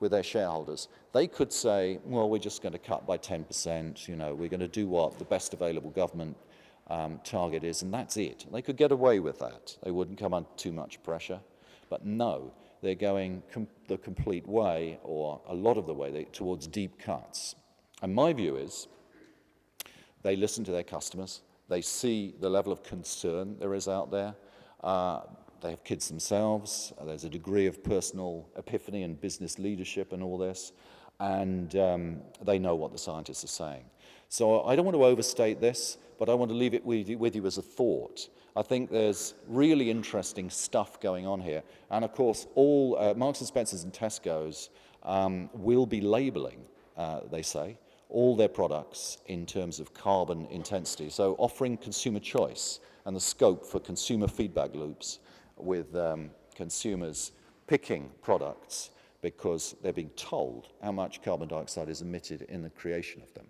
with their shareholders. They could say, well, we're just going to cut by 10%, we're going to do what the best available government target is, and that's it. They could get away with that. They wouldn't come under too much pressure. But no, they're going the complete way, or a lot of the way, towards deep cuts. And my view is they listen to their customers. They see the level of concern there is out there. They have kids themselves. There's a degree of personal epiphany and business leadership and all this. And they know what the scientists are saying. So I don't want to overstate this, but I want to leave it with you as a thought. I think there's really interesting stuff going on here. And of course, all Marks & Spencer's and Tesco's will be labeling, they say, all their products in terms of carbon intensity. So offering consumer choice and the scope for consumer feedback loops with consumers picking products because they're being told how much carbon dioxide is emitted in the creation of them.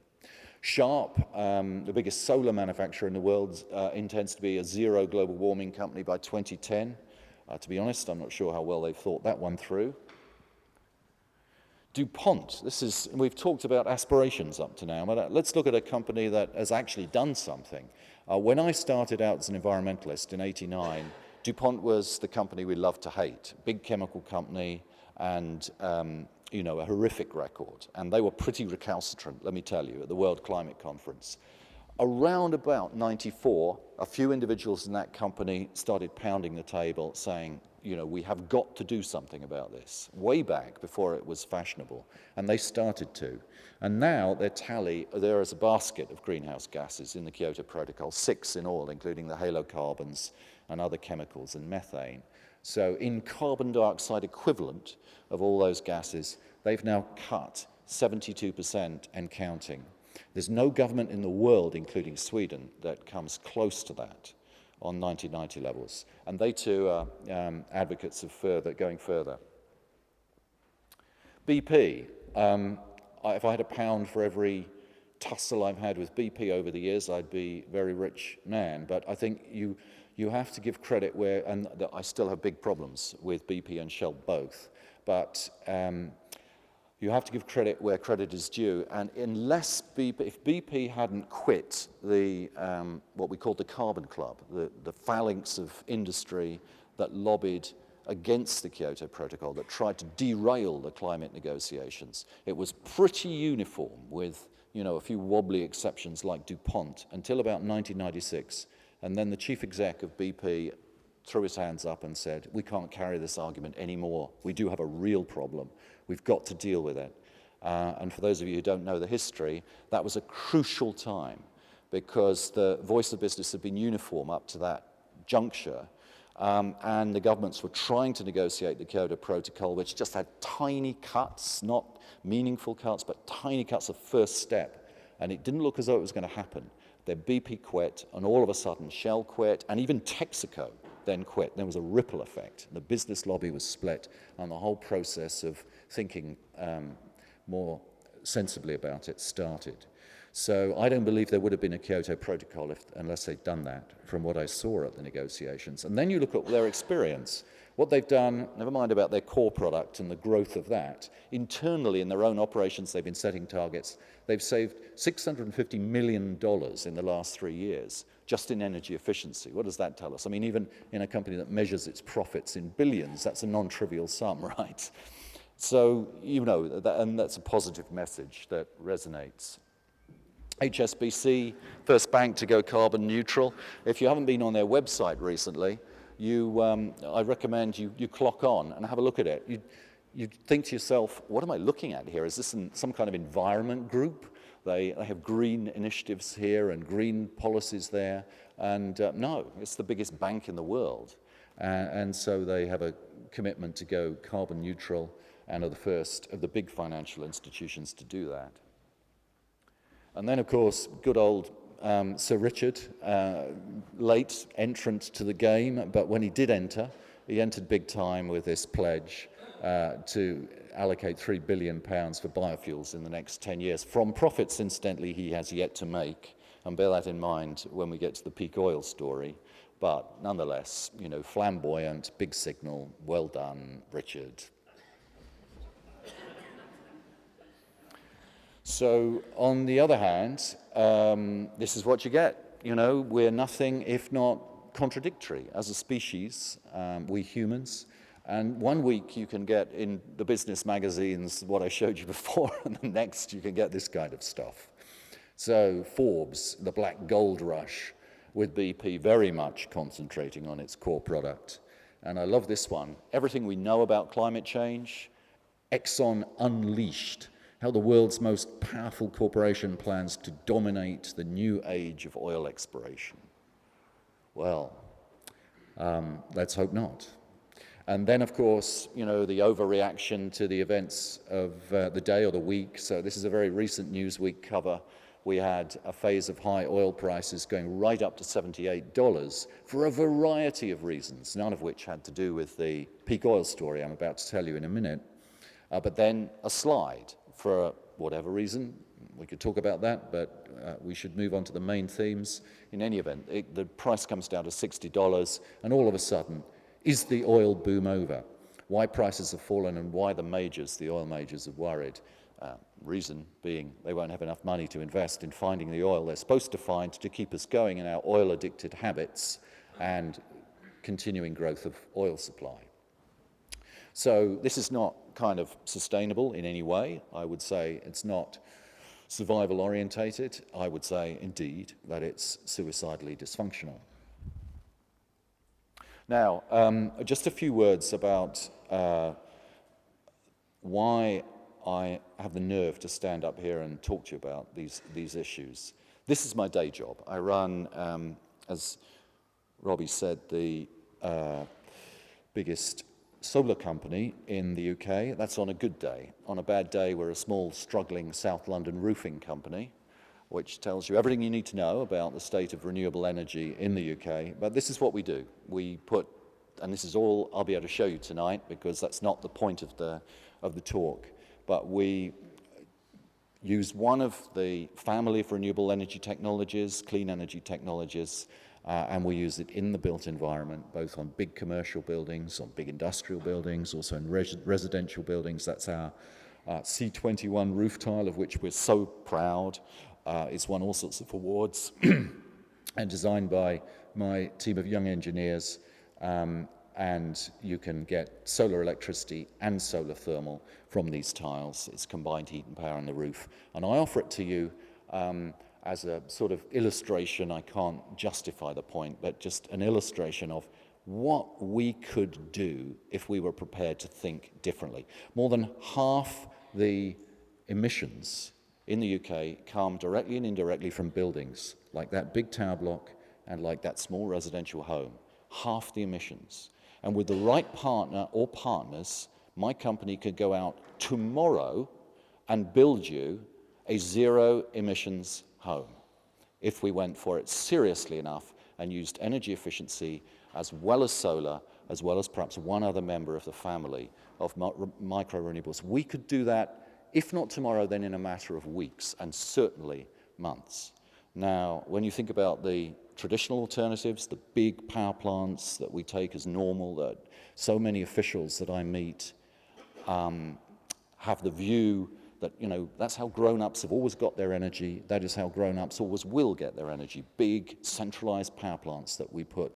Sharp, the biggest solar manufacturer in the world, intends to be a zero global warming company by 2010. To be honest, I'm not sure how well they've thought that one through. DuPont, we've talked about aspirations up to now, but let's look at a company that has actually done something. When I started out as an environmentalist in '89, DuPont was the company we loved to hate, big chemical company, and a horrific record. And they were pretty recalcitrant, let me tell you, at the World Climate Conference. Around about '94, a few individuals in that company started pounding the table saying, we have got to do something about this, way back before it was fashionable. And they started to. And now there is a basket of greenhouse gases in the Kyoto Protocol, 6 in all, including the halocarbons and other chemicals and methane. So in carbon dioxide equivalent of all those gases, they've now cut 72% and counting. There's no government in the world, including Sweden, that comes close to that on 1990 levels. And they too are advocates of going further. BP, if I had £1 for every tussle I've had with BP over the years, I'd be a very rich man. But I think you have to give credit and I still have big problems with BP and Shell both, but you have to give credit where credit is due. And if BP hadn't quit what we call the Carbon Club, the phalanx of industry that lobbied against the Kyoto Protocol, that tried to derail the climate negotiations, it was pretty uniform with a few wobbly exceptions like DuPont until about 1996. And then the chief exec of BP threw his hands up and said, we can't carry this argument anymore. We do have a real problem. We've got to deal with it. And for those of you who don't know the history, that was a crucial time because the voice of business had been uniform up to that juncture. And the governments were trying to negotiate the Kyoto Protocol, which just had tiny cuts, not meaningful cuts, but tiny cuts of first step. And it didn't look as though it was going to happen. Then BP quit, and all of a sudden Shell quit, and even Texaco then quit. There was a ripple effect. The business lobby was split, and the whole process of thinking more sensibly about it started. So I don't believe there would have been a Kyoto Protocol unless they'd done that, from what I saw at the negotiations. And then you look at their experience, what they've done, never mind about their core product and the growth of that. Internally, in their own operations, they've been setting targets. They've saved $650 million in the last 3 years, just in energy efficiency. What does that tell us? I mean, even in a company that measures its profits in billions, that's a non-trivial sum, right? So, and that's a positive message that resonates. HSBC, first bank to go carbon neutral. If you haven't been on their website recently, I recommend you clock on and have a look at it. You think to yourself, what am I looking at here? Is this some kind of environment group? They have green initiatives here and green policies there. And no, it's the biggest bank in the world. And so they have a commitment to go carbon neutral and are the first of the big financial institutions to do that. And then, of course, good old Sir Richard, late entrant to the game, but when he did enter, he entered big time with this pledge to allocate £3 billion for biofuels in the next 10 years, from profits, incidentally, he has yet to make. And bear that in mind when we get to the peak oil story. But nonetheless, flamboyant, big signal, well done, Richard. So on the other hand, this is what you get. You know, we're nothing if not contradictory as a species, we humans. And one week you can get in the business magazines what I showed you before, and the next you can get this kind of stuff. So Forbes, the black gold rush, with BP very much concentrating on its core product. And I love this one. Everything we know about climate change, Exxon unleashed, how the world's most powerful corporation plans to dominate the new age of oil exploration. Well, let's hope not. And then, of course, you know, the overreaction to the events of the day or the week. So this is a very recent Newsweek cover. We had a phase of high oil prices going right up to $78 for a variety of reasons, none of which had to do with the peak oil story I'm about to tell you in a minute. But then a slide for whatever reason. We could talk about that, but we should move on to the main themes. In any event, the price comes down to $60, and all of a sudden, is the oil boom over? Why prices have fallen and why the oil majors, are worried. Reason being they won't have enough money to invest in finding the oil they're supposed to find to keep us going in our oil-addicted habits and continuing growth of oil supply. So this is not kind of sustainable in any way. I would say it's not survival orientated. I would say, indeed, that it's suicidally dysfunctional. Now, just a few words about why I have the nerve to stand up here and talk to you about these issues. This is my day job. I run, as Robbie said, the biggest solar company in the UK. That's on a good day. On a bad day, we're a small, struggling South London roofing company, which tells you everything you need to know about the state of renewable energy in the UK. But this is what we do. We put, and this is all I'll be able to show you tonight because that's not the point of the talk, but we use one of the family of renewable energy technologies, clean energy technologies, and we use it in the built environment, both on big commercial buildings, on big industrial buildings, also in residential buildings. That's our C21 roof tile, of which we're so proud. It's won all sorts of awards and designed by my team of young engineers. And you can get solar electricity and solar thermal from these tiles. It's combined heat and power on the roof. And I offer it to you as a sort of illustration. I can't justify the point, but just an illustration of what we could do if we were prepared to think differently. More than half the emissions in the UK come directly and indirectly from buildings, like that big tower block and like that small residential home. Half the emissions. And with the right partner or partners, my company could go out tomorrow and build you a zero emissions home if we went for it seriously enough and used energy efficiency as well as solar, as well as perhaps one other member of the family of micro renewables. We could do that, if not tomorrow, then in a matter of weeks and certainly months. Now, when you think about the traditional alternatives, the big power plants that we take as normal, that so many officials that I meet have the view that, you know, that's how grown-ups have always got their energy, that is how grown-ups always will get their energy. Big, centralized power plants that we put